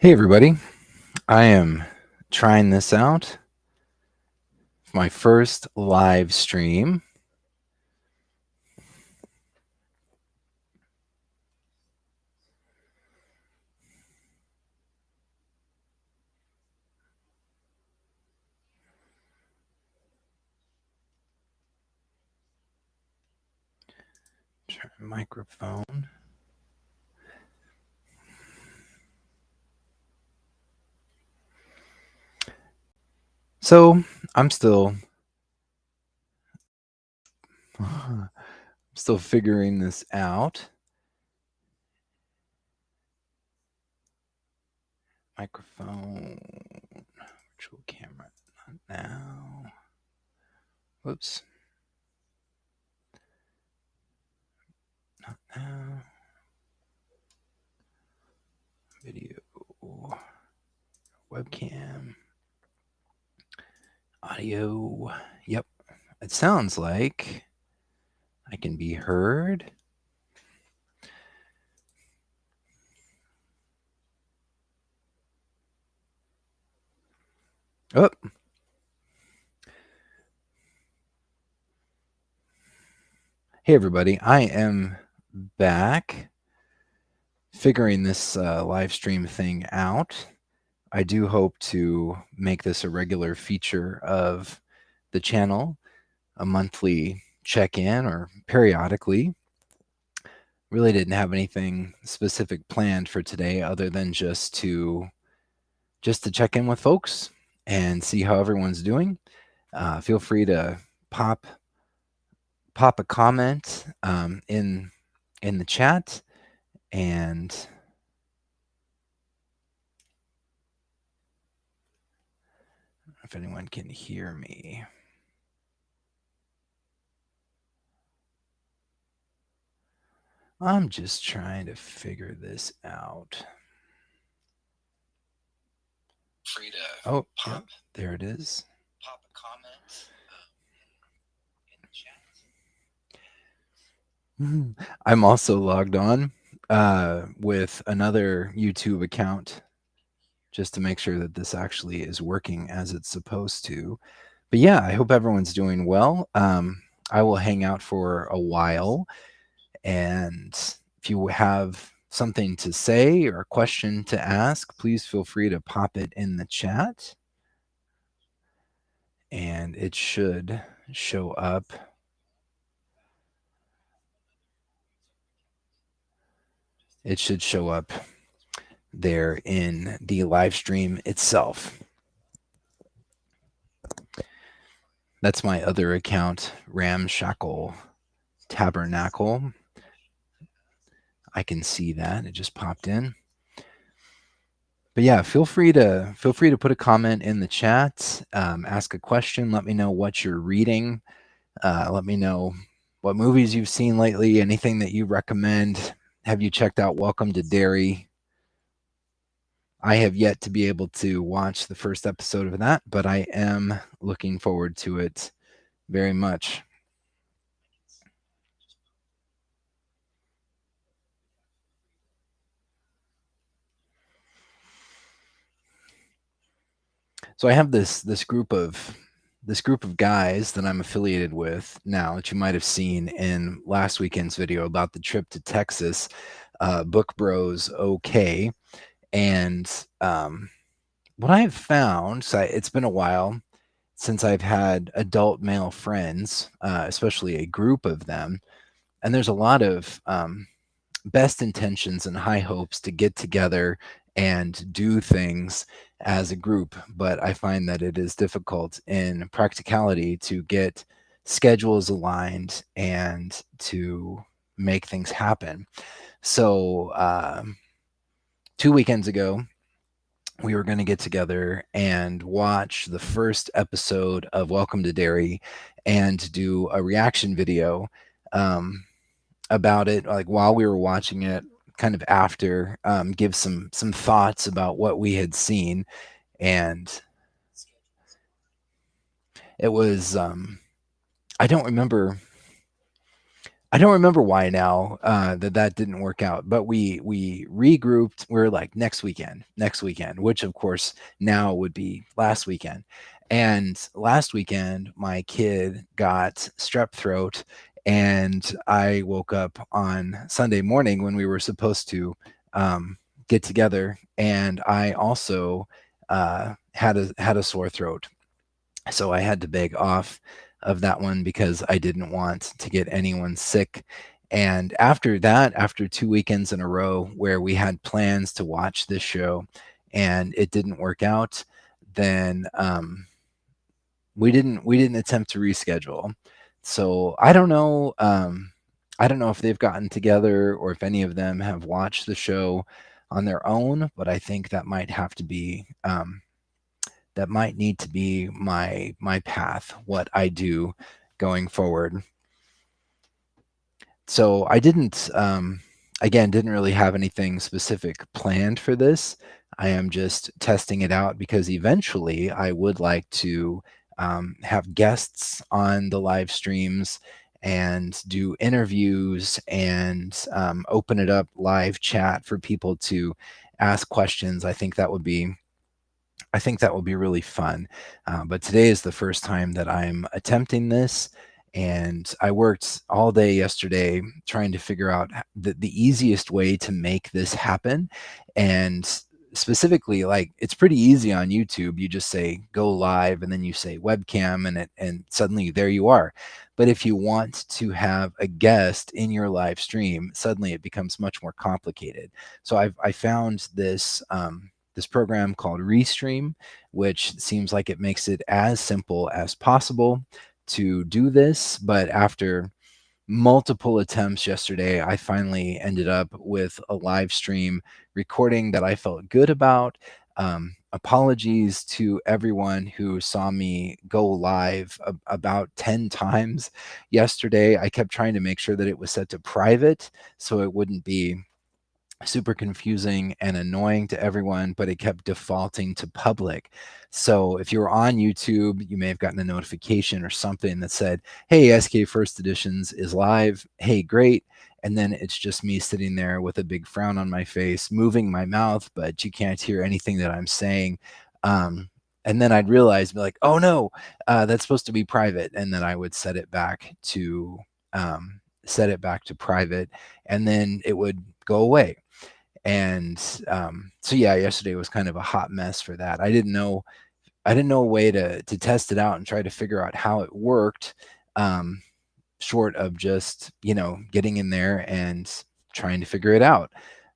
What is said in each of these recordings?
Hey everybody, I am trying this out. My first live stream. Try microphone. So I'm still figuring this out. Microphone, virtual camera, not now. Whoops. Not now. Video, webcam, audio. Yep, it sounds like I can be heard. Oh. Hey everybody, I am back figuring this live stream thing out. I do hope to make this a regular feature of the channel, a monthly check-in or periodically. Really didn't have anything specific planned for today other than just to check in with folks and see how everyone's doing. Feel free to pop a comment in the chat, and if anyone can hear me. I'm just trying to figure this out. Free to pop. Yep, there it is. Pop a comment in the chat. I'm also logged on with another YouTube account just to make sure that this actually is working as it's supposed to. But yeah, I hope everyone's doing well. I will hang out for a while, and if you have something to say or a question to ask, please feel free to pop it in the chat, and it should show up. It should show up there in the live stream itself. That's my other account, Ramshackle Tabernacle. I can see that. It just popped in. But yeah, feel free to put a comment in the chat, ask a question, let me know what you're reading, let me know what movies you've seen lately, anything that you recommend. Have you checked out Welcome to Derry? I have yet to be able to watch the first episode of that, but I am looking forward to it very much. So I have this group of guys that I'm affiliated with now that you might have seen in last weekend's video about the trip to Texas, Book Bros OK. And what I've found, so it's been a while since I've had adult male friends, especially a group of them, and there's a lot of best intentions and high hopes to get together and do things as a group, but I find that it is difficult in practicality to get schedules aligned and to make things happen. So 2 weekends ago, we were going to get together and watch the first episode of Welcome to Derry and do a reaction video about it, like while we were watching it, kind of after, give some thoughts about what we had seen. And it was I don't remember I don't remember why now that didn't work out, but we regrouped. We're like next weekend, which of course now would be last weekend. And last weekend, my kid got strep throat, and I woke up on Sunday morning when we were supposed to get together, and I also had a sore throat. So I had to beg off of that one because I didn't want to get anyone sick. And after that, after 2 weekends in a row where we had plans to watch this show and it didn't work out, then we didn't attempt to reschedule. So I don't know if they've gotten together or if any of them have watched the show on their own, but I think that might need to be my path, what I do going forward. So I didn't again didn't really have anything specific planned for this. I am just testing it out because eventually I would like to have guests on the live streams and do interviews and open it up live chat for people to ask questions. I think that will be really fun. But today is the first time that I'm attempting this. And I worked all day yesterday trying to figure out the easiest way to make this happen. And specifically, like, it's pretty easy on YouTube. You just say go live and then you say webcam and suddenly there you are. But if you want to have a guest in your live stream, suddenly it becomes much more complicated. So I found this program called Restream, which seems like it makes it as simple as possible to do this. But after multiple attempts yesterday, I finally ended up with a live stream recording that I felt good about. Apologies to everyone who saw me go live about 10 times yesterday. I kept trying to make sure that it was set to private so it wouldn't be super confusing and annoying to everyone, but it kept defaulting to public. So if you were on YouTube, you may have gotten a notification or something that said, hey, SK First Editions is live. Hey, great. And then it's just me sitting there with a big frown on my face, moving my mouth, but you can't hear anything that I'm saying. And then I'd realize, be like, oh no, that's supposed to be private. And then I would set it back to private, and then it would go away. And so yeah, yesterday was kind of a hot mess for that. I didn't know a way to test it out and try to figure out how it worked, short of just getting in there and trying to figure it out.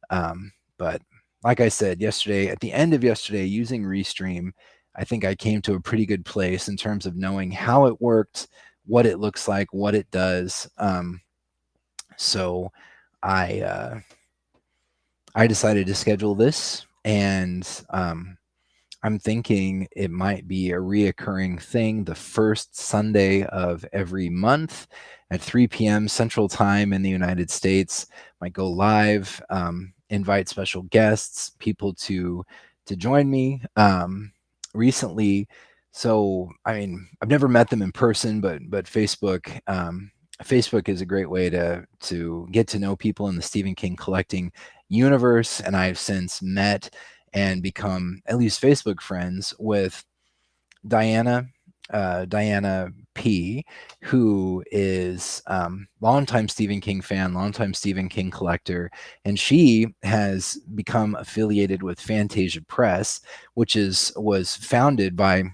But like I said yesterday, at the end of yesterday, using Restream, I think I came to a pretty good place in terms of knowing how it worked, what it looks like, what it does. So I I decided to schedule this, and I'm thinking it might be a reoccurring thing the first Sunday of every month at 3 p.m. Central Time in the United States. Might go live, invite special guests, people to join me. Recently, so I mean, I've never met them in person, but Facebook is a great way to get to know people in the Stephen King collecting universe, and I've since met and become at least Facebook friends with Diana, Diana P, who is longtime Stephen King fan, longtime Stephen King collector, and she has become affiliated with Phantasia Press, which was founded by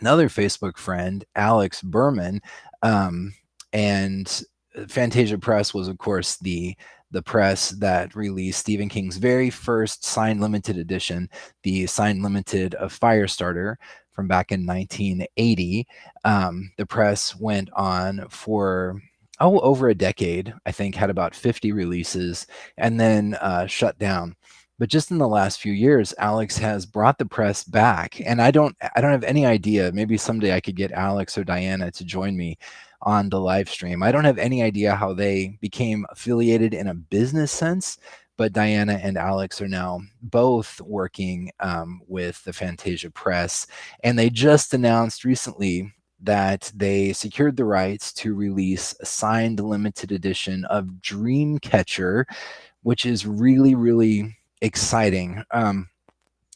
another Facebook friend, Alex Berman, and Phantasia Press was, of course, the press that released Stephen King's very first signed limited edition, the signed limited of Firestarter from back in 1980. The press went on for over a decade. I think had about 50 releases and then shut down. But just in the last few years, Alex has brought the press back, and I don't have any idea. Maybe someday I could get Alex or Diana to join me on the live stream. I don't have any idea how they became affiliated in a business sense, but Diana and Alex are now both working with the Phantasia Press, and they just announced recently that they secured the rights to release a signed limited edition of Dreamcatcher, which is really, really exciting.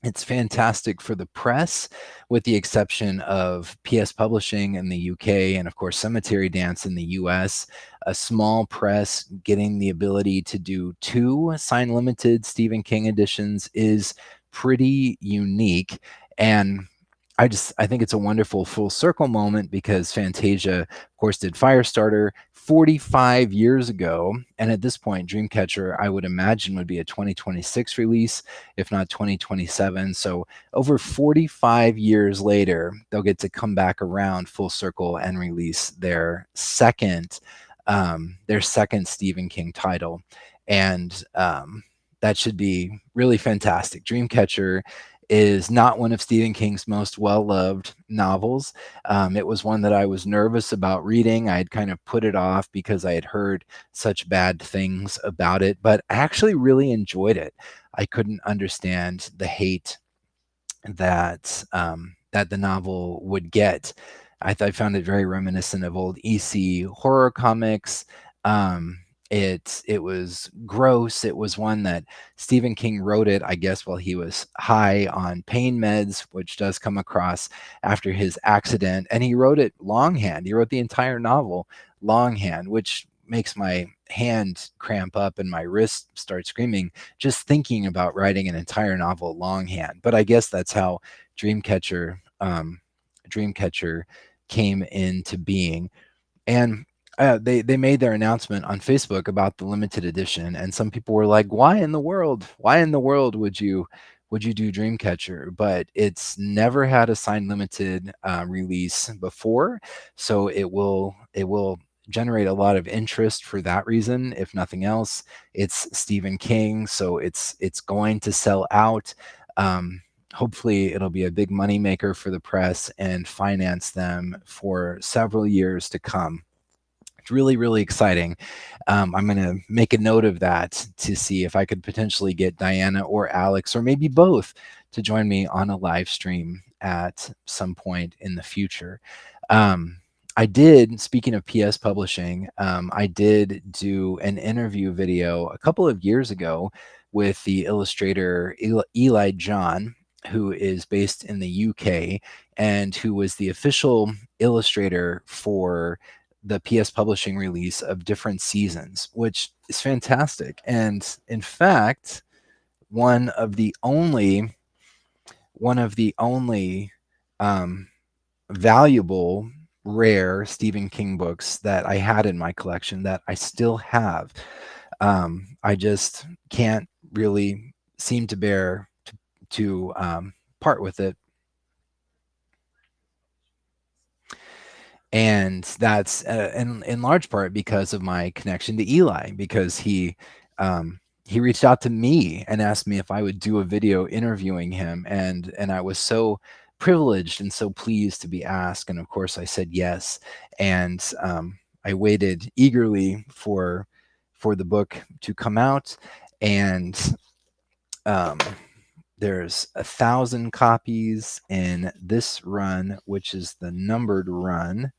It's fantastic for the press, with the exception of PS Publishing in the UK and, of course, Cemetery Dance in the US. A small press getting the ability to do 2 signed limited Stephen King editions is pretty unique. And I think it's a wonderful full circle moment, because Phantasia, of course, did Firestarter 45 years ago. And at this point, Dreamcatcher, I would imagine, would be a 2026 release, if not 2027. So over 45 years later, they'll get to come back around full circle and release their second Stephen King title. And that should be really fantastic. Dreamcatcher is not one of Stephen King's most well-loved novels. It was one that I was nervous about reading. I had kind of put it off because I had heard such bad things about it, but I actually really enjoyed it. I couldn't understand the hate that the novel would get. I found it very reminiscent of old EC horror comics. It was gross. It was one that Stephen King wrote it, I guess, while he was high on pain meds, which does come across after his accident. And he wrote it longhand. He wrote the entire novel longhand, which makes my hand cramp up and my wrist start screaming just thinking about writing an entire novel longhand. But I guess that's how Dreamcatcher Dreamcatcher came into being. And they made their announcement on Facebook about the limited edition, and some people were like, "Why in the world? Why in the world would you do Dreamcatcher?" But it's never had a signed limited release before, so it will generate a lot of interest for that reason. If nothing else, it's Stephen King, so it's going to sell out. Hopefully it'll be a big money maker for the press and finance them for several years to come. It's really, really exciting. I'm going to make a note of that to see if I could potentially get Diana or Alex, or maybe both, to join me on a live stream at some point in the future. I did, speaking of PS Publishing, I did do an interview video a couple of years ago with the illustrator Eli John, who is based in the UK and who was the official illustrator for the PS Publishing release of different seasons, which is fantastic. And in fact, one of the only valuable, rare Stephen King books that I had in my collection that I still have. I just can't really seem to bear to part with it. And that's in large part because of my connection to Eli, because he reached out to me and asked me if I would do a video interviewing him, and I was so privileged and so pleased to be asked, and of course I said yes. And I waited eagerly for the book to come out, and there's 1,000 copies in this run, which is the numbered run.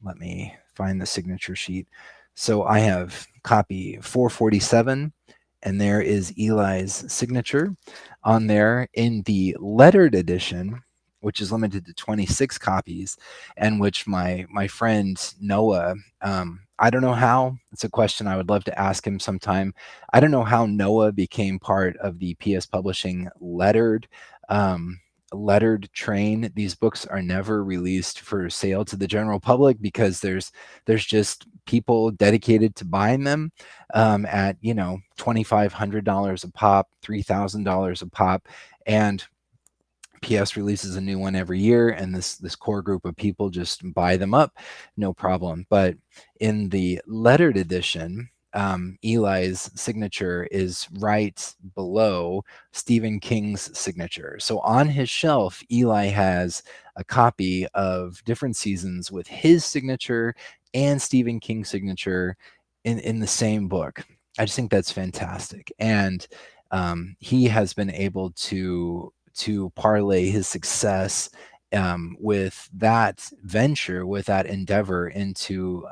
Let me find the signature sheet. So I have copy 447, and there is Eli's signature on there. In the lettered edition, which is limited to 26 copies, and which my friend Noah, I don't know how, it's a question I would love to ask him sometime. I don't know how Noah became part of the PS Publishing lettered train. These books are never released for sale to the general public because there's just people dedicated to buying them at $2,500 a pop, $3,000 a pop, and PS releases a new one every year, and this core group of people just buy them up, no problem. But in the lettered edition, Eli's signature is right below Stephen King's signature. So on his shelf, Eli has a copy of different seasons with his signature and Stephen King's signature in the same book. I just think that's fantastic. And he has been able to parlay his success with that venture, with that endeavor into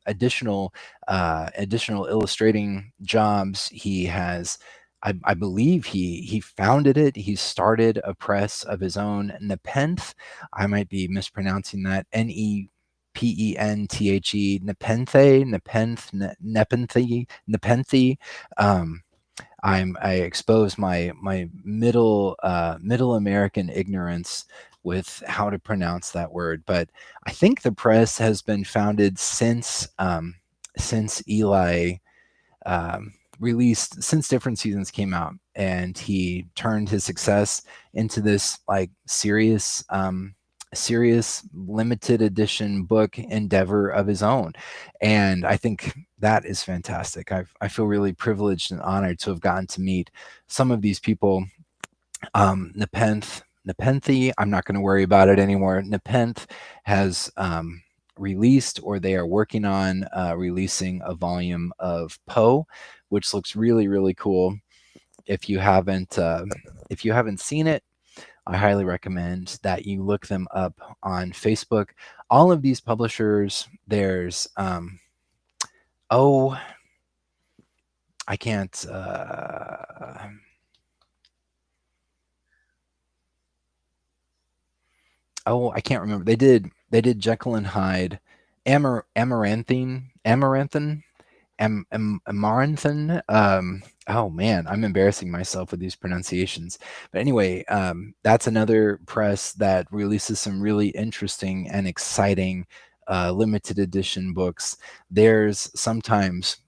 additional illustrating jobs. He has, I believe he founded it. He started a press of his own, Nepenthe. I might be mispronouncing that. Nepenthe, Nepenthe. Um, I expose my middle American ignorance with how to pronounce that word, but I think the press has been founded since Eli released, since different seasons came out, and he turned his success into this like serious limited edition book endeavor of his own. And I think that is fantastic. I feel really privileged and honored to have gotten to meet some of these people. Nepenthe, I'm not going to worry about it anymore. Nepenthe has released, or they are working on releasing, a volume of Poe, which looks really, really cool. If you haven't seen it, I highly recommend that you look them up on Facebook. All of these publishers, there's oh, I can't. I can't remember. They did Jekyll and Hyde, Amaranthine. Oh man, I'm embarrassing myself with these pronunciations. But anyway, that's another press that releases some really interesting and exciting limited edition books. There's sometimes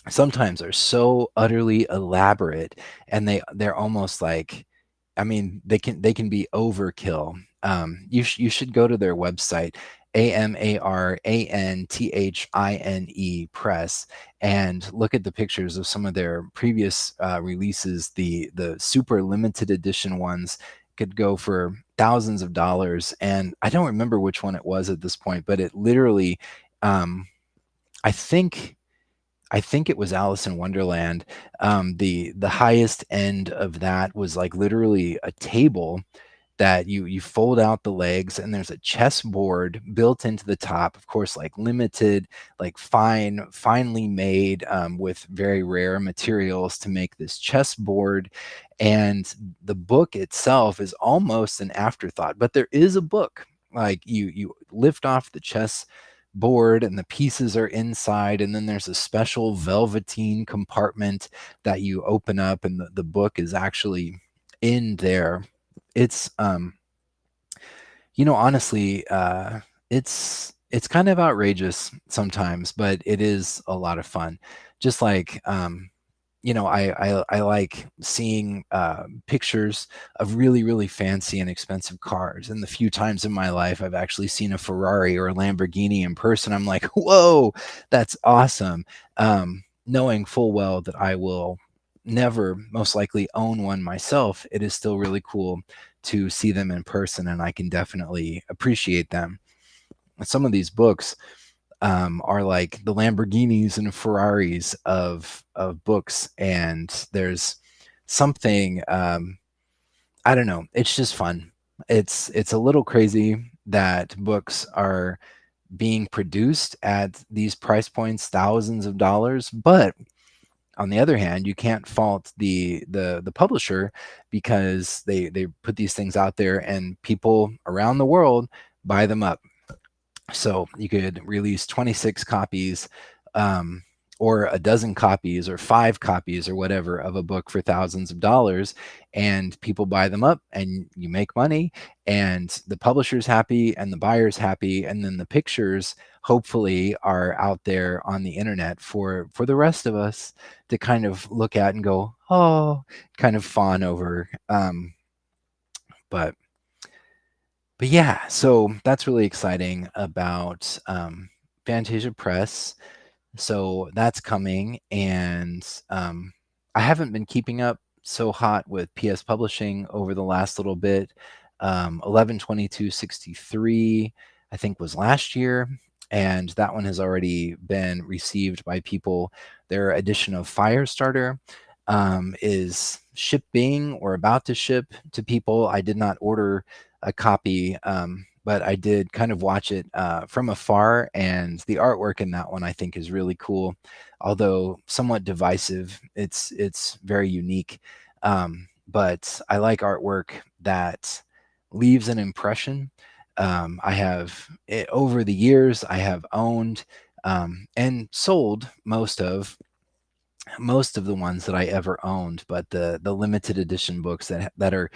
are so utterly elaborate, and they're almost like, I mean, they can be overkill. You should go to their website, Amaranthine Press, and look at the pictures of some of their previous releases. The super limited edition ones could go for thousands of dollars, and I don't remember which one it was at this point, but it literally, um, I think I think it was Alice in Wonderland. The highest end of that was like literally a table that you fold out the legs, and there's a chessboard built into the top, of course, like limited, like finely made, with very rare materials to make this chessboard. And the book itself is almost an afterthought, but there is a book. Like you lift off the chess board and the pieces are inside, and then there's a special velveteen compartment that you open up, and the book is actually in there. It's honestly, it's kind of outrageous sometimes, but it is a lot of fun. Just like, I like seeing pictures of really, really fancy and expensive cars. And the few times in my life I've actually seen a Ferrari or a Lamborghini in person, I'm like, whoa, that's awesome. Knowing full well that I will never most likely own one myself, it is still really cool to see them in person, and I can definitely appreciate them. Some of these books are like the Lamborghinis and Ferraris of books, and there's something, I don't know. It's just fun. It's a little crazy that books are being produced at these price points, thousands of dollars, but on the other hand, you can't fault the publisher, because they put these things out there and people around the world buy them up. So you could release 26 copies, or a dozen copies, or 5 copies, or whatever, of a book for thousands of dollars, and people buy them up, and you make money, and the publisher's happy, and the buyer's happy, and then the pictures hopefully are out there on the internet for the rest of us to kind of look at and go, oh, kind of fawn over. But yeah, so that's really exciting about Phantasia Press. So that's coming, and I haven't been keeping up so hot with PS Publishing over the last little bit. 11/22/63, I think, was last year, and that one has already been received by people. Their edition of Firestarter, is shipping or about to ship to people. I did not order a copy, but I did kind of watch it from afar, and the artwork in that one I think is really cool, although somewhat divisive. It's very unique, but I like artwork that leaves an impression. I have over the years I have owned and sold most of the ones that I ever owned, but the limited edition books that are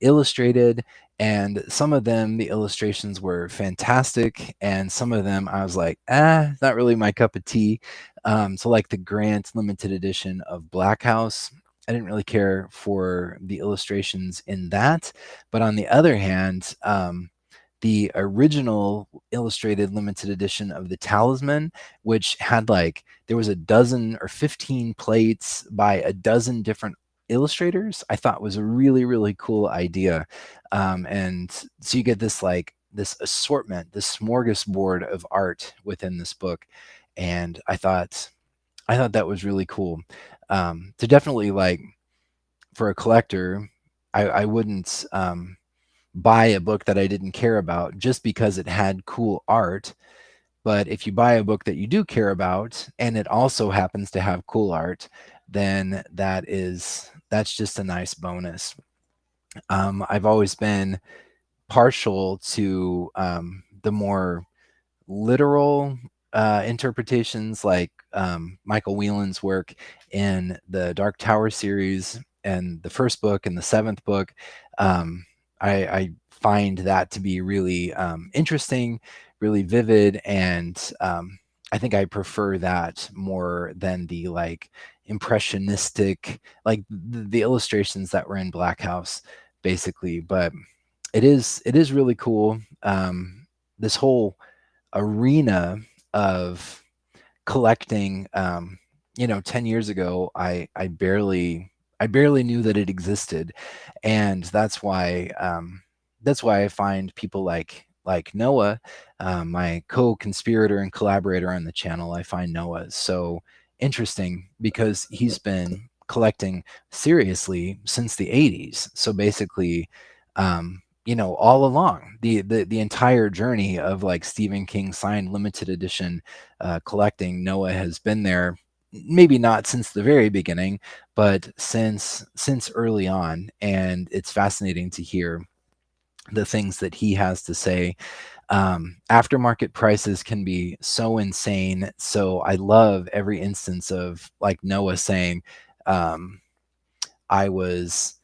illustrated, and some of them the illustrations were fantastic, and some of them I was like, not really my cup of tea. So like the Grant limited edition of Black House, I didn't really care for the illustrations in that, but on the other hand, the original illustrated limited edition of the Talisman, which had like there was a dozen or 15 plates by a dozen different illustrators, I thought was a really, really cool idea. And so you get this like this assortment, this smorgasbord of art within this book. And I thought that was really cool. To definitely like for a collector, I wouldn't buy a book that I didn't care about just because it had cool art. But if you buy a book that you do care about and it also happens to have cool art, then that's just a nice bonus. I've always been partial to the more literal interpretations, like Michael Whelan's work in the Dark Tower series and the first book and the seventh book. I find that to be really interesting, really vivid, and I think I prefer that more than the like impressionistic, like the illustrations that were in Black House, basically. But it is really cool. This whole arena of collecting, 10 years ago I barely knew that it existed, and that's why I find people like Noah, my co-conspirator and collaborator on the channel. I find Noah so interesting because he's been collecting seriously since the 80s. So basically, all along the entire journey of like Stephen King signed limited edition collecting, Noah has been there. Maybe not since the very beginning, but since early on, and it's fascinating to hear the things that he has to say. Aftermarket prices can be so insane, so I love every instance of like Noah saying, I was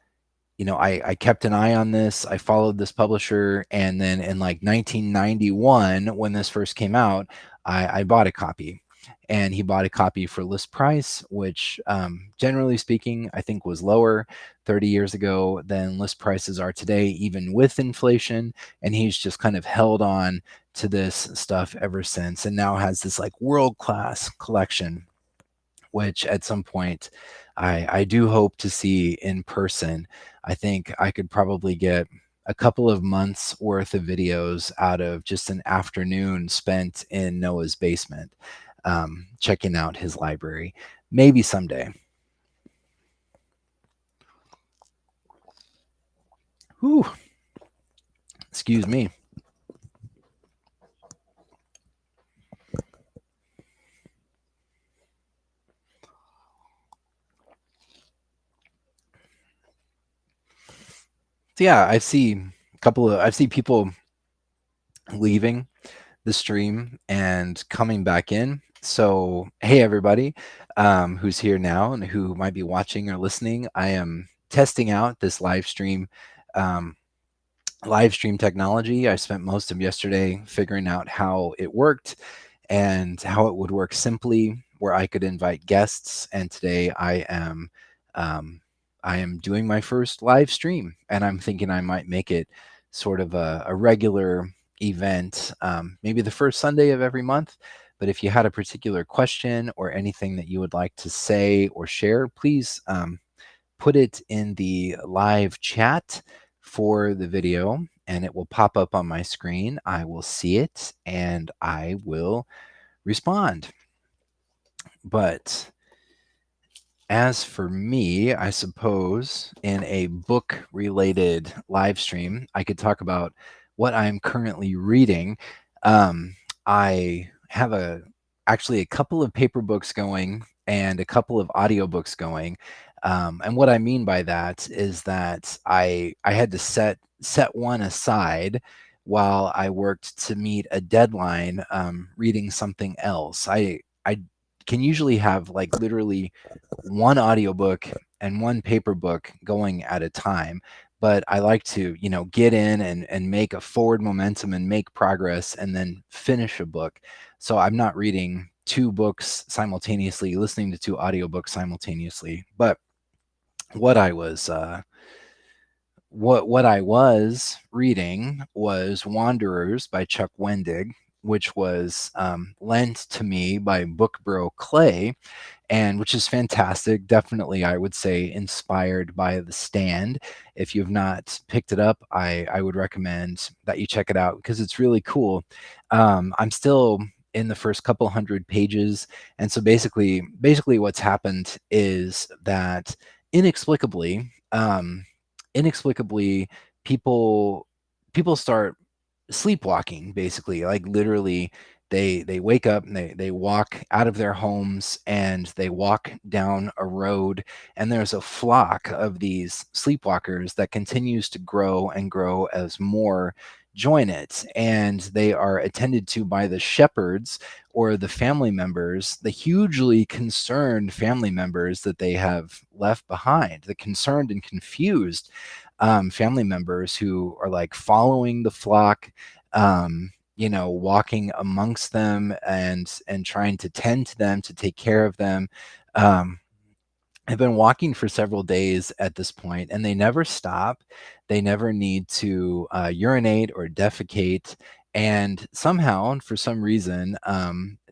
I kept an eye on this. I followed this publisher. And then in like 1991, when this first came out, I bought a copy. And he bought a copy for list price, which generally speaking, I think was lower 30 years ago than list prices are today, even with inflation. And he's just kind of held on to this stuff ever since, and now has this like world-class collection, which at some point I do hope to see in person. I think I could probably get a couple of months worth of videos out of just an afternoon spent in Noah's basement, checking out his library. Maybe someday. Whew. Excuse me. So yeah, I see people leaving the stream and coming back in. So, hey, everybody who's here now and who might be watching or listening, I am testing out this um, live stream technology. I spent most of yesterday figuring out how it worked and how it would work simply, where I could invite guests. And today um, I am doing my first live stream, and I'm thinking I might make it sort of a regular event, maybe the first Sunday of every month. But if you had a particular question or anything that you would like to say or share, please put it in the live chat for the video, and it will pop up on my screen. I will see it and I will respond. But as for me, I suppose in a book-related live stream, I could talk about what I'm currently reading. I have actually a couple of paper books going and a couple of audiobooks going. And what I mean by that is that I had to set one aside while I worked to meet a deadline, reading something else. I can usually have like literally one audiobook and one paper book going at a time, but I like to, get in and make a forward momentum and make progress and then finish a book. So I'm not reading two books simultaneously, listening to two audiobooks simultaneously. But what I was what I was reading was Wanderers by Chuck Wendig, which was lent to me by Book Bro Clay, and which is fantastic. Definitely, I would say inspired by The Stand. If you've not picked it up, I would recommend that you check it out because it's really cool. I'm still in the first couple hundred pages, and so basically what's happened is that inexplicably, inexplicably, people people start sleepwalking, basically, like literally they wake up and they walk out of their homes and they walk down a road, and there's a flock of these sleepwalkers that continues to grow and grow as more join it, and they are attended to by the shepherds or the family members, the hugely concerned family members that they have left behind, the concerned and confused family members who are like following the flock, walking amongst them and trying to tend to them, to take care of them. um, I've been walking for several days at this point, and they never stop. They never need to urinate or defecate. And somehow, for some reason,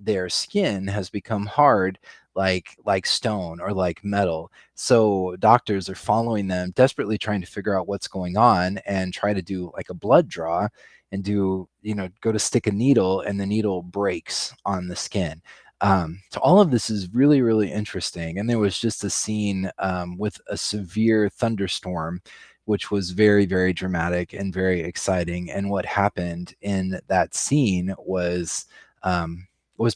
their skin has become hard, like stone or like metal. So doctors are following them, desperately trying to figure out what's going on, and try to do like a blood draw, and go to stick a needle, and the needle breaks on the skin. So all of this is really, really interesting. And there was just a scene with a severe thunderstorm, which was very, very dramatic and very exciting. And what happened in that scene was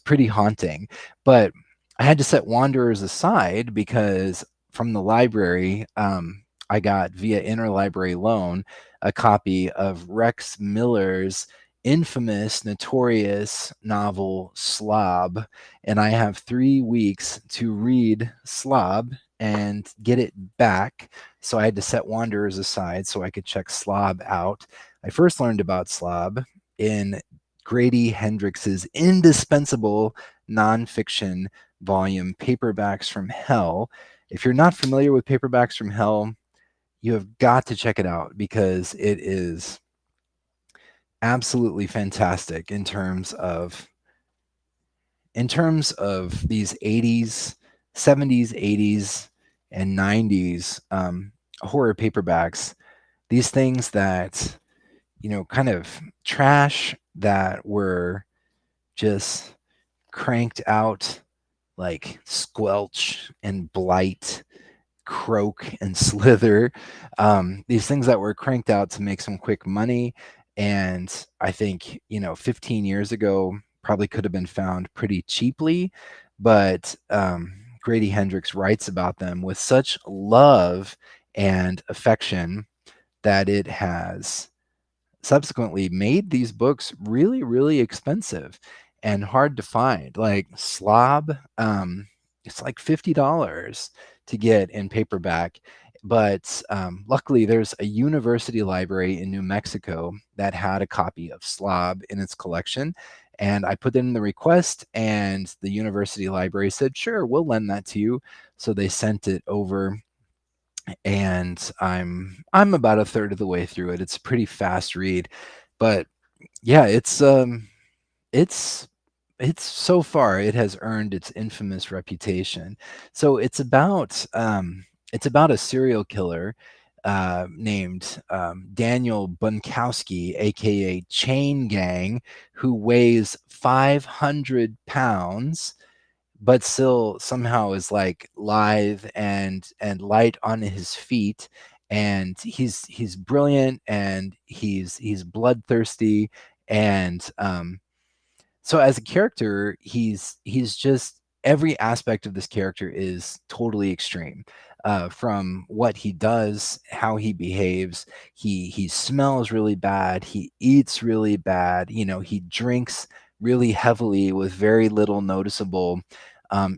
pretty haunting. But I had to set Wanderers aside because from the library, I got via interlibrary loan a copy of Rex Miller's infamous, notorious novel Slob, and I have 3 weeks to read Slob and get it back. So I had to set Wanderers aside so I could check Slob out. I first learned about Slob in Grady Hendrix's indispensable nonfiction volume, Paperbacks from Hell. If you're not familiar with Paperbacks from Hell, you have got to check it out because it is absolutely fantastic in terms of these 80s, 70s, 80s, and 90s horror paperbacks. These things that, kind of trash that were just cranked out like Squelch and Blight, Croak and Slither. These things that were cranked out to make some quick money. And I think, 15 years ago, probably could have been found pretty cheaply. But Grady Hendrix writes about them with such love and affection that it has subsequently made these books really, really expensive and hard to find. Like Slob, it's like $50 to get in paperback. But luckily, there's a university library in New Mexico that had a copy of Slob in its collection. And I put in the request, and the university library said, sure, we'll lend that to you. So they sent it over, and I'm about a third of the way through it. It's a pretty fast read, but yeah, it's it's so far it has earned its infamous reputation. So it's about a serial killer named Daniel Bunkowski, aka Chain Gang, who weighs 500 pounds but still somehow is like lithe and light on his feet, and he's brilliant, and he's bloodthirsty, and so as a character, he's just every aspect of this character is totally extreme. From what he does, how he behaves, he smells really bad, he eats really bad, he drinks really heavily with very little noticeable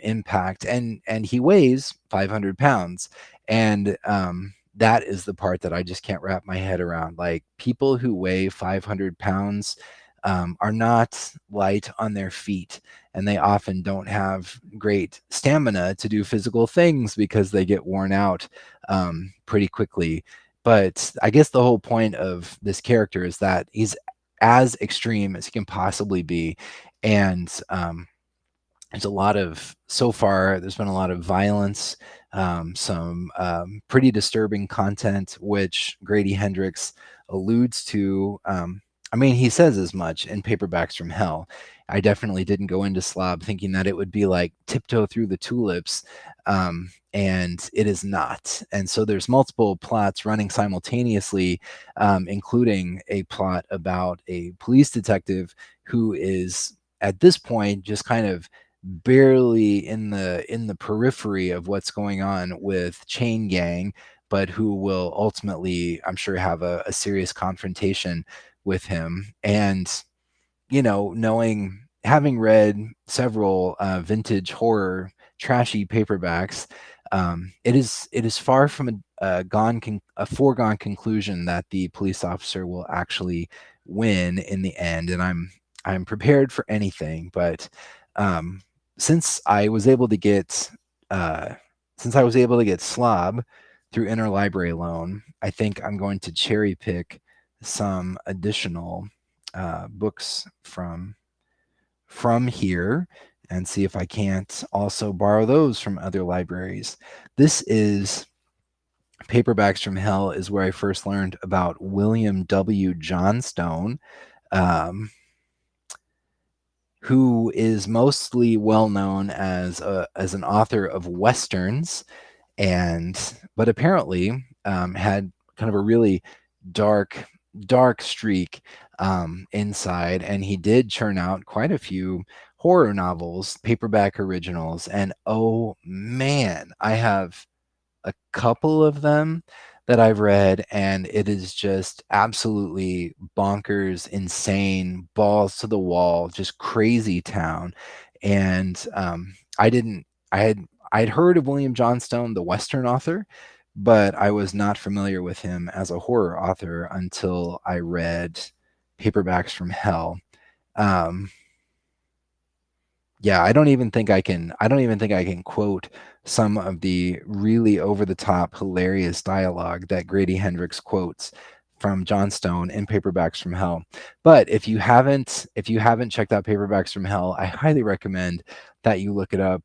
impact, and he weighs 500 pounds, and that is the part that I just can't wrap my head around. Like, people who weigh 500 pounds are not light on their feet, and they often don't have great stamina to do physical things because they get worn out pretty quickly. But I guess the whole point of this character is that he's as extreme as he can possibly be, and there's a lot of so far there's been a lot of violence, some pretty disturbing content, which Grady Hendrix alludes to. I mean, he says as much in Paperbacks from Hell. I definitely didn't go into Slob thinking that it would be like Tiptoe Through the Tulips, and it is not. And so there's multiple plots running simultaneously, including a plot about a police detective who is at this point just kind of barely in the periphery of what's going on with Chain Gang, but who will ultimately, I'm sure, have a serious confrontation with him. And knowing, having read several vintage horror trashy paperbacks, it is far from a foregone conclusion that the police officer will actually win in the end. And I'm prepared for anything, but um, since I was able to get uh, since I was able to get Slob through interlibrary loan, I think I'm going to cherry pick some additional books from here and see if I can't also borrow those from other libraries. This is Paperbacks from Hell is where I first learned about William W. Johnstone, um, who is mostly well known as an author of westerns, and but apparently had kind of a really dark dark streak inside, and he did churn out quite a few horror novels, paperback originals, and oh man, I have a couple of them that I've read, and it is just absolutely bonkers, insane, balls to the wall, just crazy town. And I didn't, I'd heard of William Johnstone, the Western author, but I was not familiar with him as a horror author until I read Paperbacks from Hell. Um, yeah, I don't even think I can quote some of the really over the top hilarious dialogue that Grady Hendrix quotes from Johnstone in Paperbacks from Hell. But if you haven't checked out Paperbacks from Hell, I highly recommend that you look it up.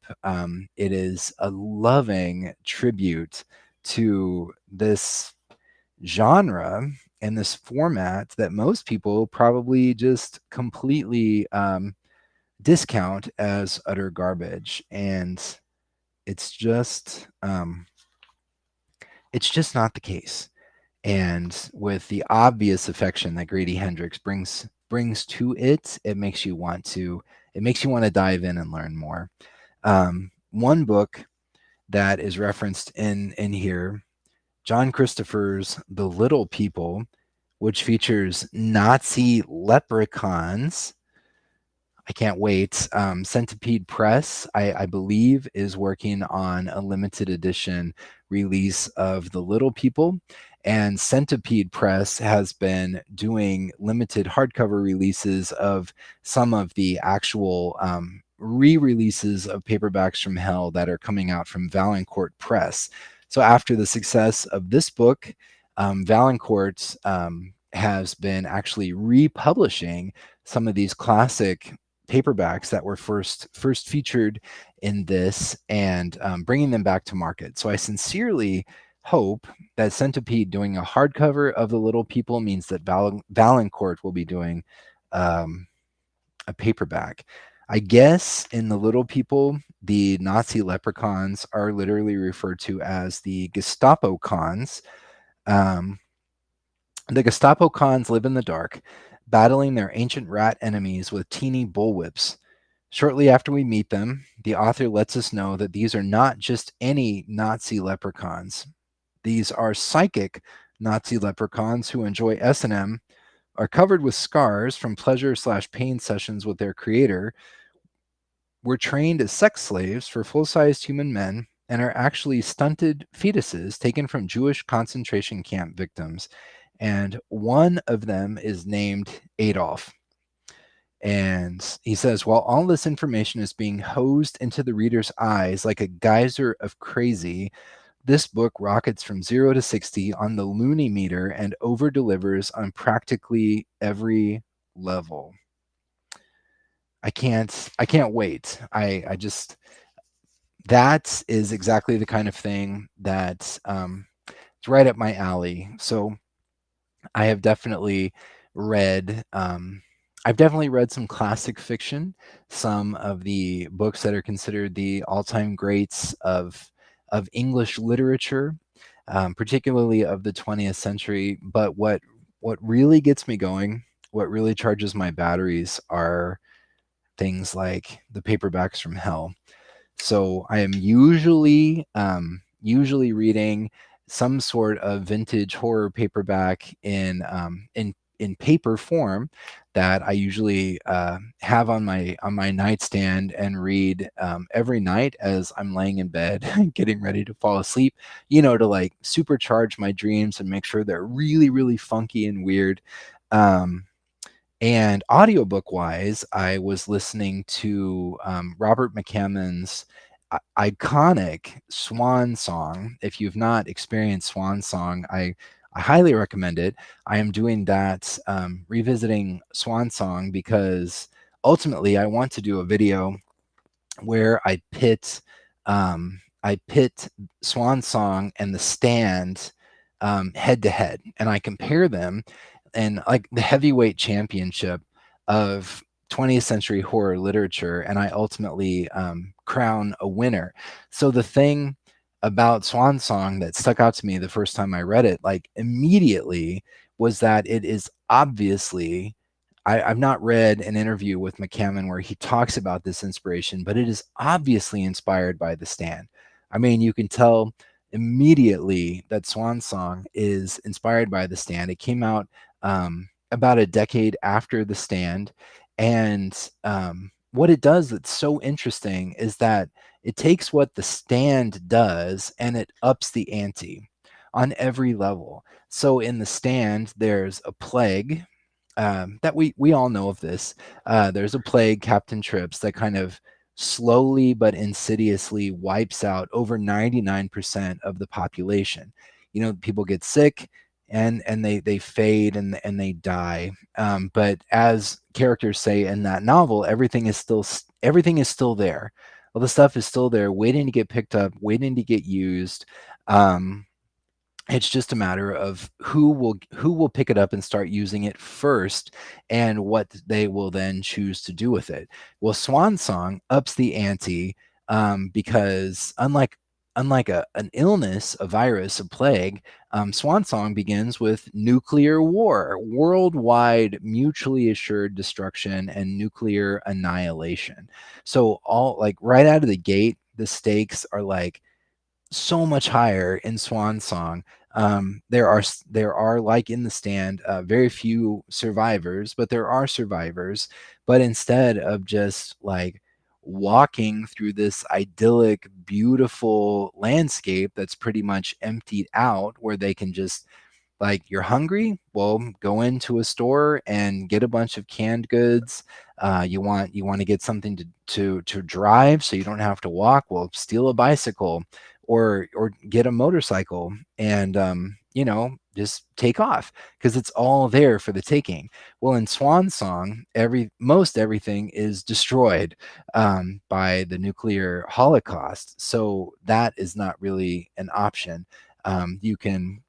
It is a loving tribute to this genre and this format that most people probably just completely discount as utter garbage, and it's just um, it's just not the case. And with the obvious affection that Grady Hendrix brings to it, it makes you want to dive in and learn more. One book that is referenced in here, John Christopher's The Little People, which features Nazi leprechauns. I can't wait. Centipede Press, I believe, is working on a limited edition release of The Little People. And Centipede Press has been doing limited hardcover releases of some of the actual re-releases of Paperbacks from Hell that are coming out from Valancourt Press. So after the success of this book, Valancourt has been actually republishing some of these classic paperbacks that were first featured in this, and bringing them back to market. So I sincerely hope that Centipede doing a hardcover of The Little People means that Valancourt will be doing a paperback. I guess in the Little People, the Nazi leprechauns are literally referred to as the Gestapo cons. Um, the Gestapo cons live in the dark, battling their ancient rat enemies with teeny bullwhips. Shortly after we meet them, the author lets us know that these are not just any Nazi leprechauns. These are psychic Nazi leprechauns who enjoy S&M, are covered with scars from pleasure/pain sessions with their creator, were trained as sex slaves for full-sized human men, and are actually stunted fetuses taken from Jewish concentration camp victims. And one of them is named Adolf. And he says, while all this information is being hosed into the reader's eyes like a geyser of crazy, this book rockets from 0 to 60 on the loony meter and over delivers on practically every level. I can't wait. I just, that is exactly the kind of thing that it's right up my alley. So I have definitely read I've definitely read some classic fiction, some of the books that are considered the all-time greats of English literature, particularly of the 20th century. But what really gets me going, what really charges my batteries are things like the paperbacks from hell. So I am usually reading some sort of vintage horror paperback in paper form that I usually have on my nightstand and read every night as I'm laying in bed getting ready to fall asleep, to like supercharge my dreams and make sure they're really, really funky and weird. And audiobook wise, I was listening to Robert McCammon's iconic Swan song. If you've not experienced Swan song, I highly recommend it. I am doing that, revisiting Swan song, because ultimately I want to do a video where I pit Swan Song and The Stand head to head, and I compare them, and like the heavyweight championship of 20th century horror literature, and I ultimately crown a winner. So the thing about Swan Song that stuck out to me the first time I read it, like immediately, was that it is obviously, I've not read an interview with McCammon where he talks about this inspiration, but it is obviously inspired by The Stand. I mean, you can tell immediately that Swan Song is inspired by The Stand. It came out about a decade after The Stand. And what it does that's so interesting is that it takes what The Stand does and it ups the ante on every level. So in The Stand, there's a plague that we all know of this. There's a plague, Captain Trips, that kind of slowly but insidiously wipes out over 99% of the population. People get sick and they fade and they die. But as characters say in that novel, everything is still there. All the stuff is still there, waiting to get picked up, waiting to get used. It's just a matter of who will pick it up and start using it first, and what they will then choose to do with it. Well, Swan Song ups the ante, because unlike an illness, a virus, a plague, Swan Song begins with nuclear war, worldwide mutually assured destruction and nuclear annihilation. So all, like, right out of the gate, the stakes are like so much higher in Swan Song. There are, like in The Stand, very few survivors, but there are survivors. But instead of just like walking through this idyllic, beautiful landscape that's pretty much emptied out, where they can just, like, you're hungry, well, go into a store and get a bunch of canned goods. You want to get something to drive so you don't have to walk, well, steal a bicycle, or get a motorcycle, and just take off, because it's all there for the taking. Well, in Swan Song, most everything is destroyed by the nuclear holocaust, so that is not really an option. You can,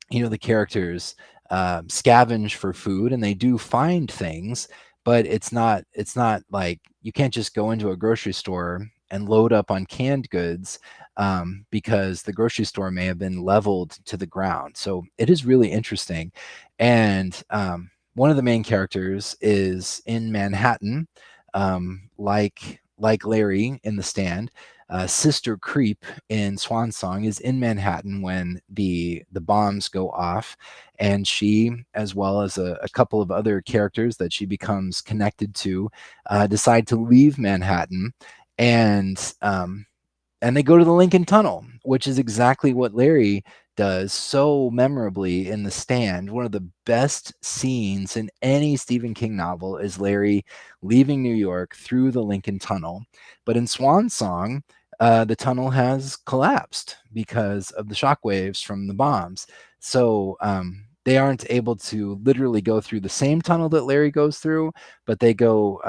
the characters scavenge for food, and they do find things, but it's not like you can't just go into a grocery store and load up on canned goods, because the grocery store may have been leveled to the ground. So it is really interesting. And one of the main characters is in Manhattan, like Larry in The Stand. Sister Creep in Swan Song is in Manhattan when the bombs go off, and she, as well as a couple of other characters that she becomes connected to, decide to leave Manhattan, and they go to the Lincoln Tunnel, which is exactly what Larry does so memorably in The Stand. One of the best scenes in any Stephen King novel is Larry leaving New York through the Lincoln Tunnel. But in Swan Song, the tunnel has collapsed because of the shockwaves from the bombs. So they aren't able to literally go through the same tunnel that Larry goes through, but they go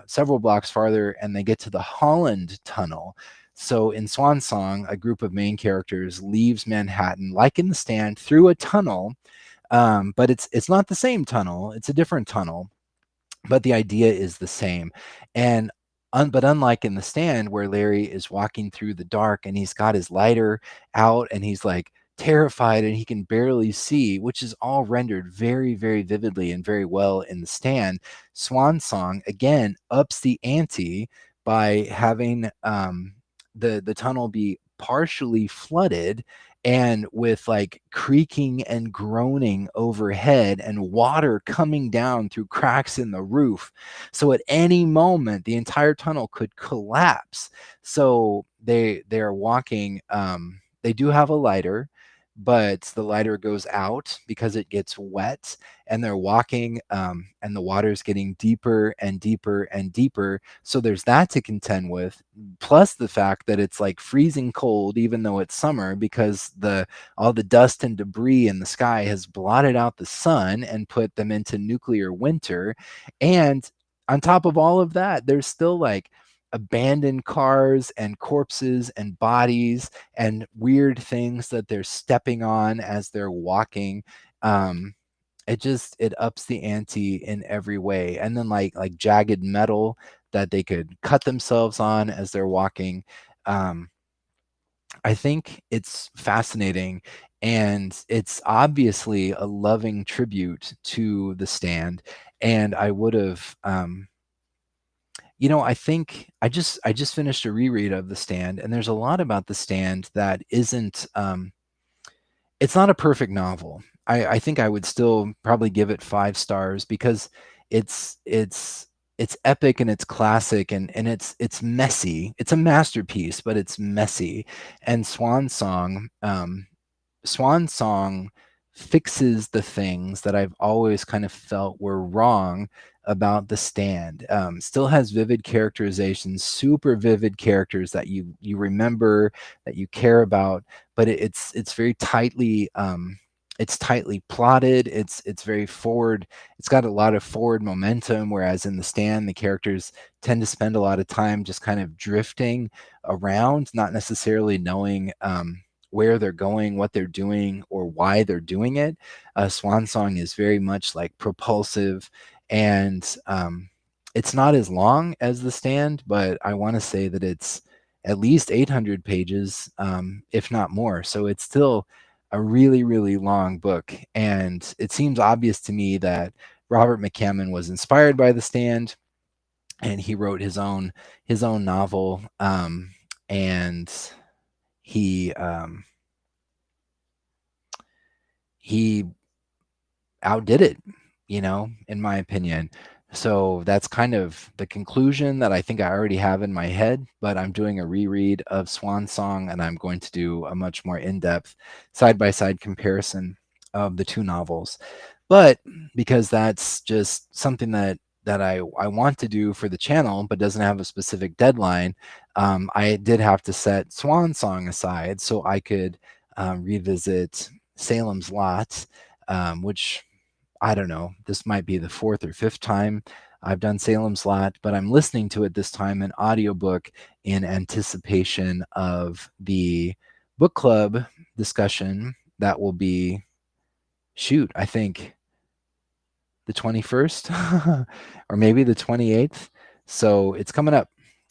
several blocks farther, and they get to the Holland Tunnel. So in Swan Song, a group of main characters leaves Manhattan, like in The Stand, through a tunnel, but it's not the same tunnel; it's a different tunnel, but the idea is the same. And but unlike in The Stand, where Larry is walking through the dark and he's got his lighter out and he's like terrified and he can barely see, which is all rendered very, very vividly and very well in The Stand, Swan Song again ups the ante by having the tunnel be partially flooded, and with like creaking and groaning overhead and water coming down through cracks in the roof. So at any moment, the entire tunnel could collapse. So they're walking. They do have a lighter, but the lighter goes out because it gets wet, and they're walking, and the water's getting deeper and deeper and deeper. So there's that to contend with, plus the fact that it's like freezing cold even though it's summer, because all the dust and debris in the sky has blotted out the sun and put them into nuclear winter. And on top of all of that, there's still like abandoned cars and corpses and bodies and weird things that they're stepping on as they're walking. It ups the ante in every way. And then like jagged metal that they could cut themselves on as they're walking. um, I think it's fascinating, and it's obviously a loving tribute to The Stand. And I would have, I think I just finished a reread of The Stand, and there's a lot about The Stand that isn't. It's not a perfect novel. I think I would still probably give it 5 stars because it's it's it's epic and it's classic, and it's messy. It's a masterpiece, but it's messy. And Swan Song fixes the things that I've always kind of felt were wrong about The Stand. Still has vivid characterizations, super vivid characters that you remember, that you care about, but it's very tightly, it's tightly plotted. It's very forward. It's got a lot of forward momentum, whereas in The Stand, the characters tend to spend a lot of time just kind of drifting around, not necessarily knowing where they're going, what they're doing, or why they're doing it. Swan Song is very much like propulsive, and it's not as long as The Stand, but I want to say that it's at least 800 pages, if not more. So it's still a really, really long book. And it seems obvious to me that Robert McCammon was inspired by The Stand, and he wrote his own novel, and he he outdid it, in my opinion. So that's kind of the conclusion that I think I already have in my head, but I'm doing a reread of Swan Song, and I'm going to do a much more in-depth side-by-side comparison of the two novels. But because that's just something that I want to do for the channel, but doesn't have a specific deadline, I did have to set Swan Song aside so I could revisit Salem's Lot, which I don't know, this might be the 4th or 5th time I've done Salem's Lot, but I'm listening to it this time in audiobook in anticipation of the book club discussion that will be, shoot, I think the 21st or maybe the 28th. So it's coming up.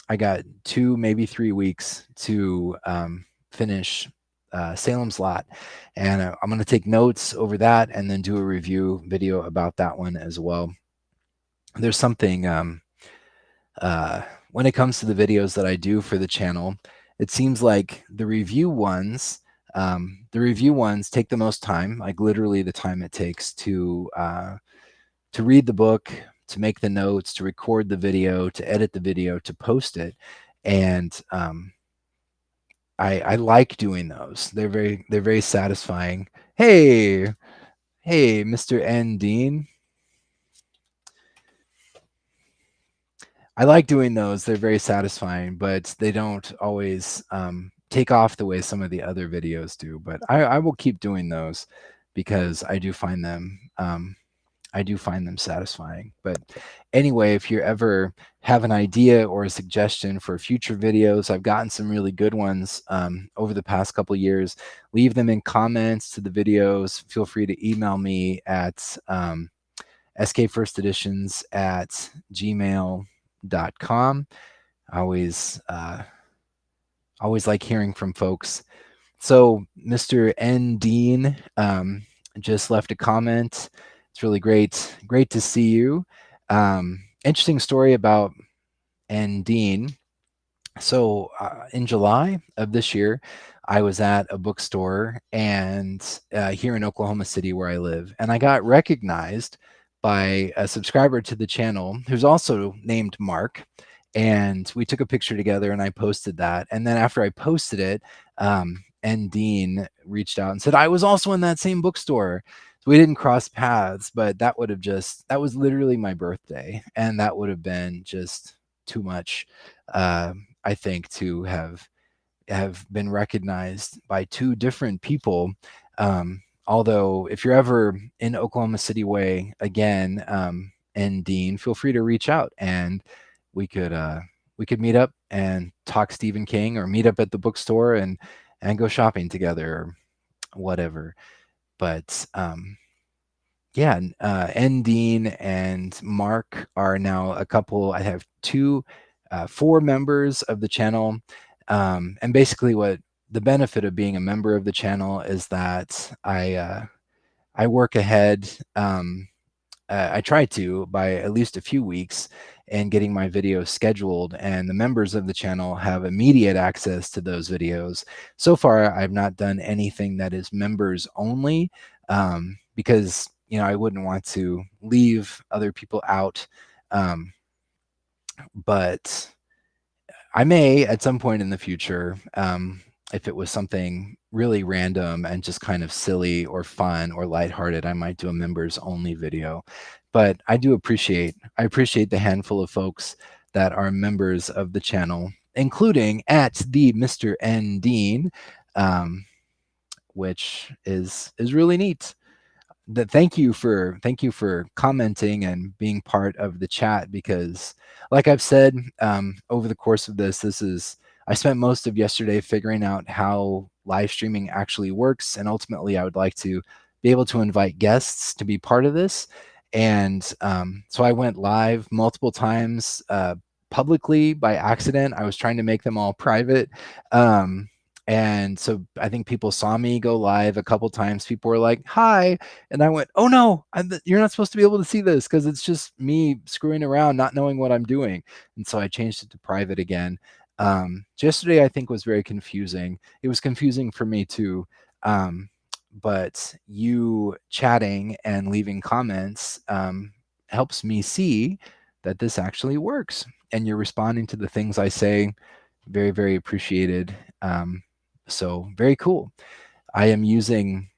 I got 2, maybe 3 weeks to finish Salem's Lot, and I'm going to take notes over that and then do a review video about that one as well. There's something when it comes to the videos that I do for the channel, it seems like the review ones take the most time, like literally the time it takes to read the book, to make the notes, to record the video, to edit the video, to post it. And I like doing those. They're very satisfying. Hey, Mr. N. Dean. I like doing those. They're very satisfying, but they don't always take off the way some of the other videos do. But I will keep doing those because I do find them satisfying. But anyway, if you ever have an idea or a suggestion for future videos, I've gotten some really good ones over the past couple of years. Leave them in comments to the videos. Feel free to email me at skfirsteditions@gmail.com. I always like hearing from folks. So Mr. N. Dean just left a comment. It's really great to see you. Interesting story about N. Dean. So in July of this year, I was at a bookstore and here in Oklahoma City where I live, and I got recognized by a subscriber to the channel who's also named Mark. And we took a picture together and I posted that. And then after I posted it, N. Dean reached out and said, I was also in that same bookstore. So we didn't cross paths, but that was literally my birthday. And that would have been just too much, I think, to have been recognized by 2 different people. Although if you're ever in Oklahoma City way again, and Dean, feel free to reach out and we could meet up and talk Stephen King, or meet up at the bookstore and go shopping together or whatever. But yeah, N. Dean and Mark are now a couple. I have 4 members of the channel. And basically what the benefit of being a member of the channel is that I work ahead. I try to by at least a few weeks and getting my videos scheduled, and the members of the channel have immediate access to those videos. So far, I've not done anything that is members only, because I wouldn't want to leave other people out. But I may at some point in the future, if it was something really random and just kind of silly or fun or lighthearted, I might do a members only video. But I appreciate the handful of folks that are members of the channel, including at the Mr. N. Dean, which is really neat. Thank you for commenting and being part of the chat, because like I've said, over the course of I spent most of yesterday figuring out how live streaming actually works, and ultimately I would like to be able to invite guests to be part of this. And so I went live multiple times publicly by accident. I was trying to make them all private. And so I think people saw me go live a couple times. People were like, hi. And I went, oh no, you're not supposed to be able to see this because it's just me screwing around, not knowing what I'm doing. And so I changed it to private again. Yesterday, I think, was very confusing. It was confusing for me too. But you chatting and leaving comments helps me see that this actually works. And you're responding to the things I say. Very, very appreciated. So very cool. I am using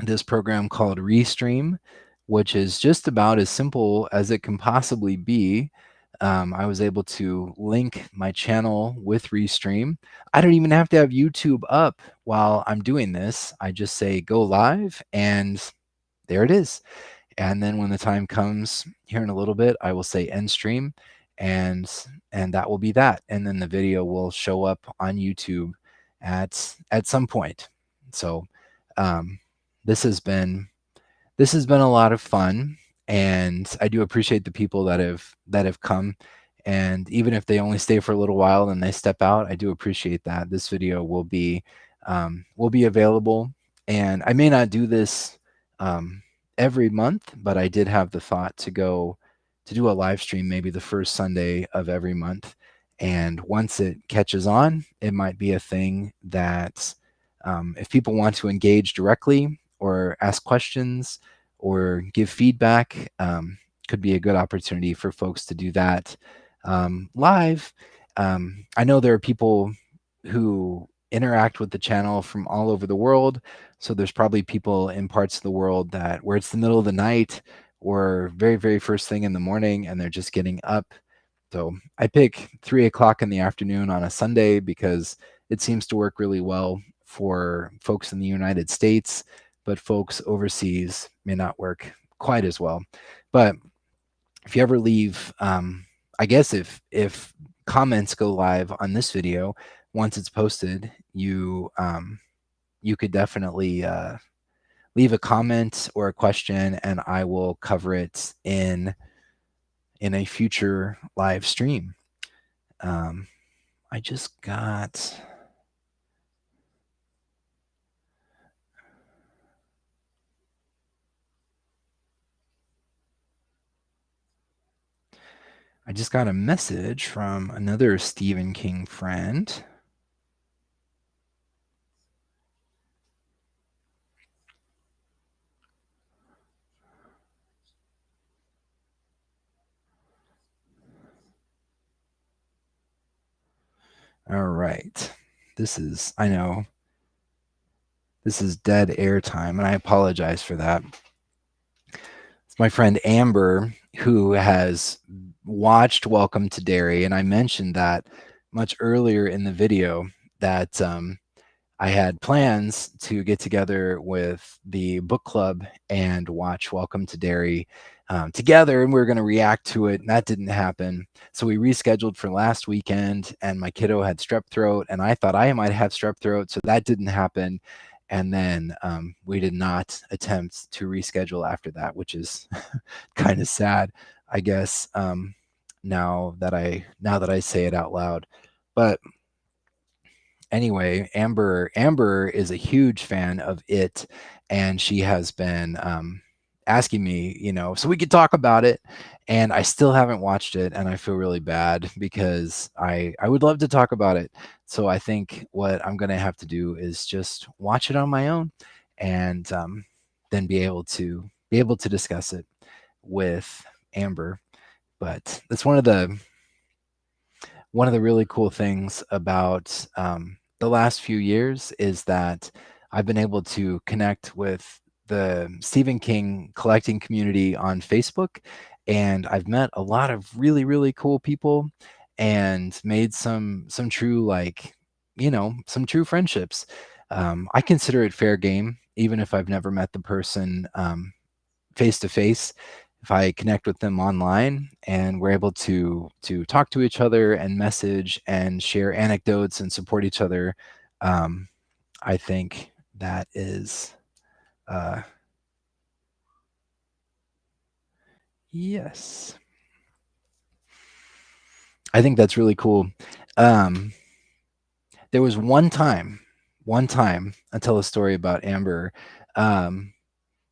this program called Restream, which is just about as simple as it can possibly be. I was able to link my channel with Restream. I don't even have to have YouTube up while I'm doing this. I just say go live and there it is. And then when the time comes here in a little bit, I will say end stream, and that will be that. And then the video will show up on YouTube at some point. So this has been a lot of fun, and I do appreciate the people that have come. And even if they only stay for a little while and they step out, I do appreciate that. This video will be available, and I may not do this every month, but I did have the thought to go to do a live stream maybe the first Sunday of every month. And once it catches on, it might be a thing that if people want to engage directly or ask questions or give feedback, could be a good opportunity for folks to do that live. I know there are people who interact with the channel from all over the world. So there's probably people in parts of the world that where it's the middle of the night or very, very first thing in the morning and they're just getting up. So I pick 3 o'clock in the afternoon on a Sunday because it seems to work really well for folks in the United States, but folks overseas may not work quite as well. But if you ever leave, I guess if comments go live on this video, once it's posted, you could definitely leave a comment or a question, and I will cover it in a future live stream. I just got. I just got a message from another Stephen King friend. All right. This is, I know, this is dead air time, and I apologize for that. It's my friend Amber who has watched Welcome to Derry, and I mentioned that much earlier in the video that I had plans to get together with the book club and watch Welcome to Derry together, and we were going to react to it, and that didn't happen. So we rescheduled for last weekend, and my kiddo had strep throat, and I thought I might have strep throat, so that didn't happen. And then we did not attempt to reschedule after that, which is kind of sad, I guess. Now that I say it out loud, but anyway, Amber is a huge fan of it, and she has been asking me, so we could talk about it. And I still haven't watched it, and I feel really bad because I would love to talk about it. So I think what I'm gonna have to do is just watch it on my own, and then be able to discuss it with Amber. But that's one of the really cool things about the last few years is that I've been able to connect with the Stephen King collecting community on Facebook, and I've met a lot of really, really cool people and made some true, like, some true friendships. I consider it fair game, even if I've never met the person face to face. If I connect with them online and we're able to talk to each other and message and share anecdotes and support each other, um, I think that is yes. I think that's really cool. Um, there was one time, I'll tell a story about Amber. Um,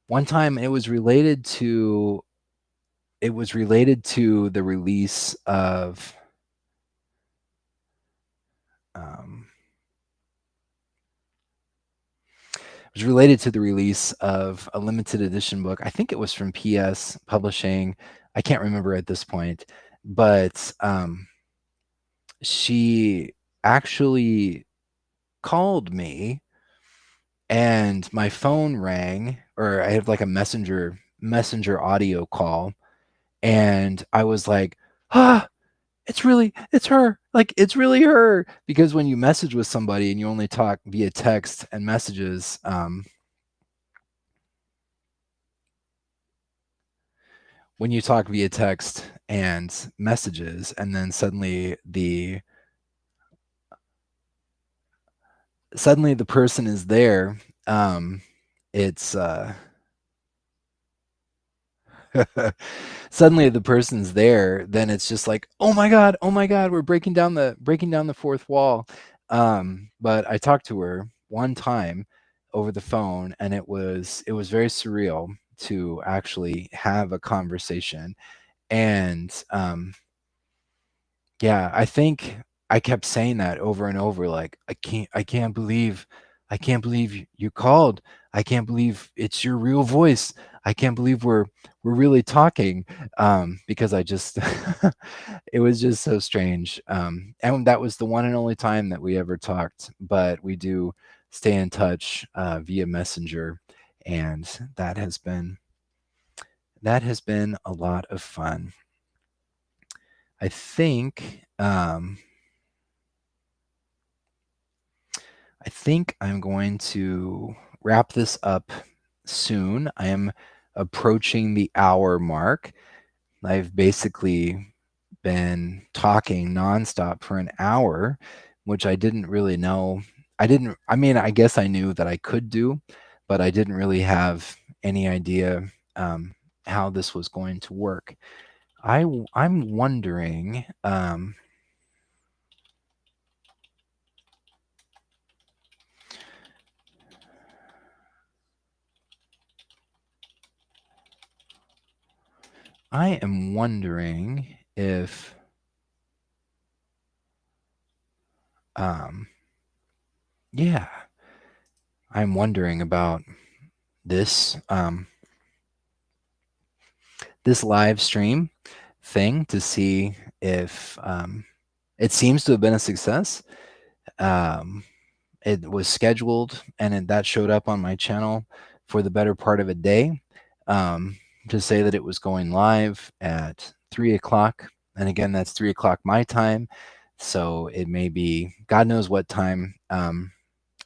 one time it was related to the release of um, was related to the release of a limited edition book. I think it was from PS Publishing. I can't remember at this point, but she actually called me, and my phone rang, or I had like a messenger audio call, and I was like, ah, it's her, like it's really her, because when you message with somebody and you only talk via text and messages, when you talk via text and messages, and then suddenly the person is there, it's Suddenly the person's there, then it's just like, oh my god, we're breaking down the fourth wall. But I talked to her one time over the phone, and it was very surreal to actually have a conversation. And yeah, I think I kept saying that over and over, like, I can't believe you called. I can't believe it's your real voice. I can't believe we're really talking. Because I just it was just so strange. And that was the one and only time that we ever talked, but we do stay in touch via Messenger, and that has been a lot of fun. I think I think I'm going to wrap this up soon. I am approaching the hour mark. I've basically been talking nonstop for an hour, which I didn't really know. I mean, I guess I knew that I could do, but I didn't really have any idea how this was going to work. I'm wondering. I am wondering if um, yeah, I'm wondering about this this live stream thing to see if it seems to have been a success. Um, it was scheduled, and that showed up on my channel for the better part of a day, um, to say that it was going live at 3 o'clock. And again, that's 3 o'clock my time. So it may be God knows what time.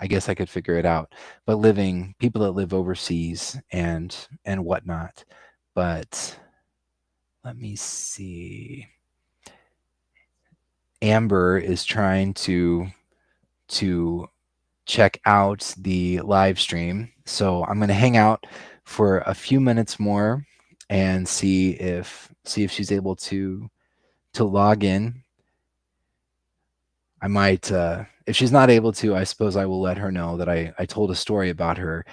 I guess I could figure it out. But living people that live overseas and whatnot. But let me see. Amber is trying to check out the live stream. So I'm going to hang out for a few minutes more and see if she's able to log in. I might, if she's not able to, I suppose I will let her know that I told a story about her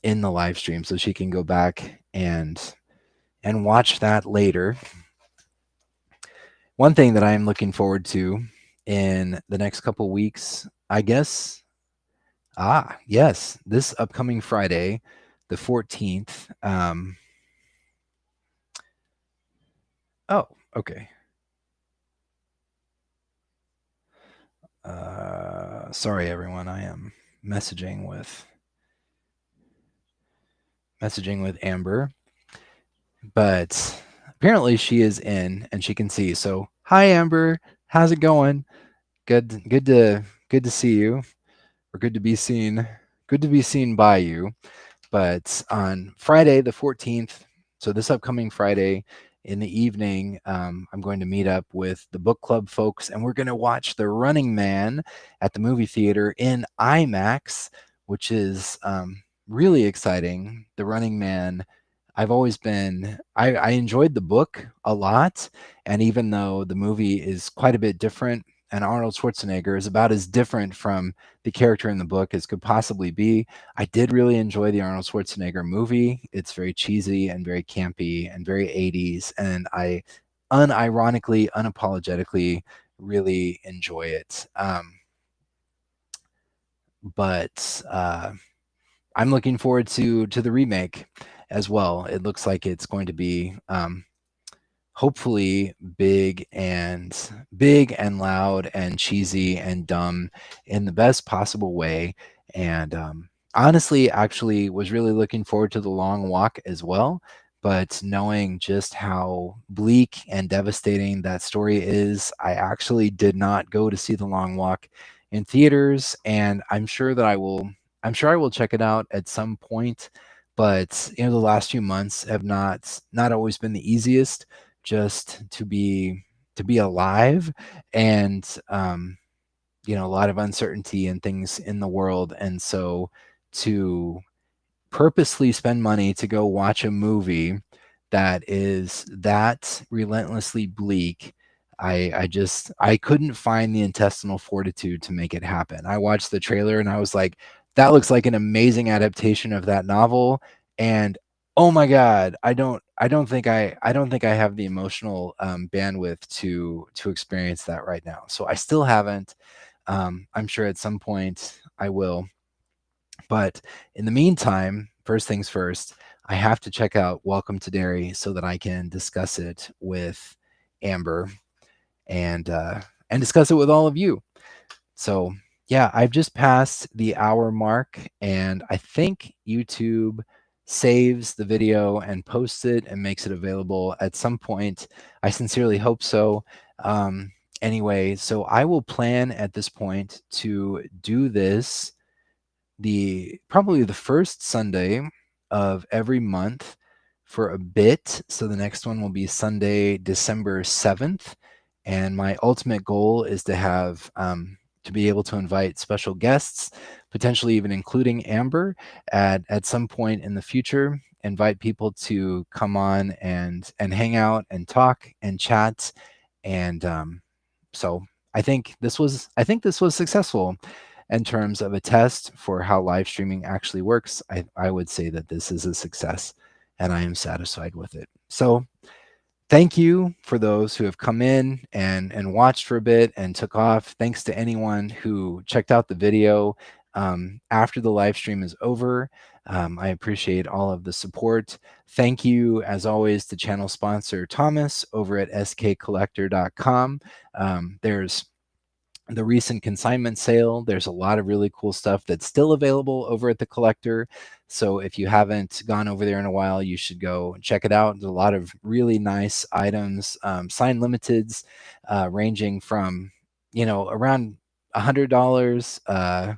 in the live stream, so she can go back and watch that later. One thing that I'm looking forward to in the next couple weeks, I guess. Yes, this upcoming Friday, the 14th. Oh, okay. Sorry, everyone. I am messaging with Amber, but apparently she is in and she can see. So, hi, Amber. How's it going? Good to see you, or good to be seen. Good to be seen by you. But on Friday, the 14th, so this upcoming Friday in the evening, I'm going to meet up with the book club folks, and we're going to watch The Running Man at the movie theater in IMAX, which is really exciting. The Running Man, I enjoyed the book a lot. And even though the movie is quite a bit different, and Arnold Schwarzenegger is about as different from the character in the book as could possibly be, I did really enjoy the Arnold Schwarzenegger movie. It's very cheesy and very campy and very 80s, and I unironically, unapologetically really enjoy it. But I'm looking forward to the remake as well. It looks like it's going to be hopefully big and loud and cheesy and dumb in the best possible way. And honestly, actually was really looking forward to the long walk as well. But knowing just how bleak and devastating that story is, I actually did not go to see the long walk in theaters, and I'm sure I will check it out at some point. But the last few months have not always been the easiest, just to be alive, and a lot of uncertainty and things in the world. And so to purposely spend money to go watch a movie that is that relentlessly bleak, I couldn't find the intestinal fortitude to make it happen. I watched the trailer and I was like, that looks like an amazing adaptation of that novel, and oh my god, I don't think I have the emotional bandwidth to experience that right now. So I still haven't. I'm sure at some point I will. But in the meantime, first things first, I have to check out Welcome to Derry so that I can discuss it with Amber and discuss it with all of you. So yeah, I've just passed the hour mark, and I think YouTube saves the video and posts it and makes it available at some point. I sincerely hope so. Anyway, so I will plan at this point to do this probably the first Sunday of every month for a bit. So the next one will be Sunday, December 7th. And my ultimate goal is to have to be able to invite special guests, potentially even including Amber at some point in the future. Invite people to come on and hang out and talk and chat. And so I think this was successful in terms of a test for how live streaming actually works. I would say that this is a success, and I am satisfied with it. So thank you for those who have come in and watched for a bit and took off. Thanks to anyone who checked out the video after the live stream is over. I appreciate all of the support. Thank you, as always, to channel sponsor Thomas over at skcollector.com. There's the recent consignment sale. There's a lot of really cool stuff that's still available over at the Collector. So if you haven't gone over there in a while, you should go check it out. There's a lot of really nice items, signed limiteds, ranging from, you know, around $100,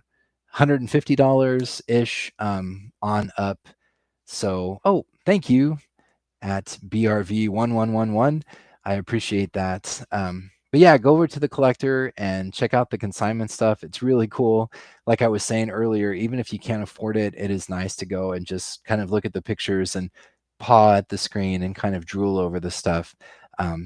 $150 ish on up. So, oh, thank you at BRV1111. I appreciate that. But yeah, go over to the Collector and check out the consignment stuff. It's really cool. Like I was saying earlier, even if you can't afford it, it is nice to go and just kind of look at the pictures and paw at the screen and kind of drool over the stuff.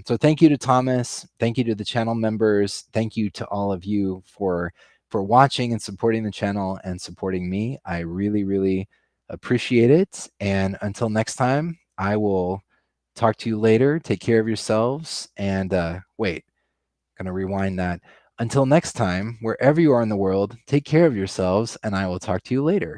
So thank you to Thomas. Thank you to the channel members. Thank you to all of you for watching and supporting the channel and supporting me. I really, really appreciate it. And until next time, I will talk to you later. Take care of yourselves. And wait, gonna rewind that. Until next time, wherever you are in the world, take care of yourselves, and I will talk to you later.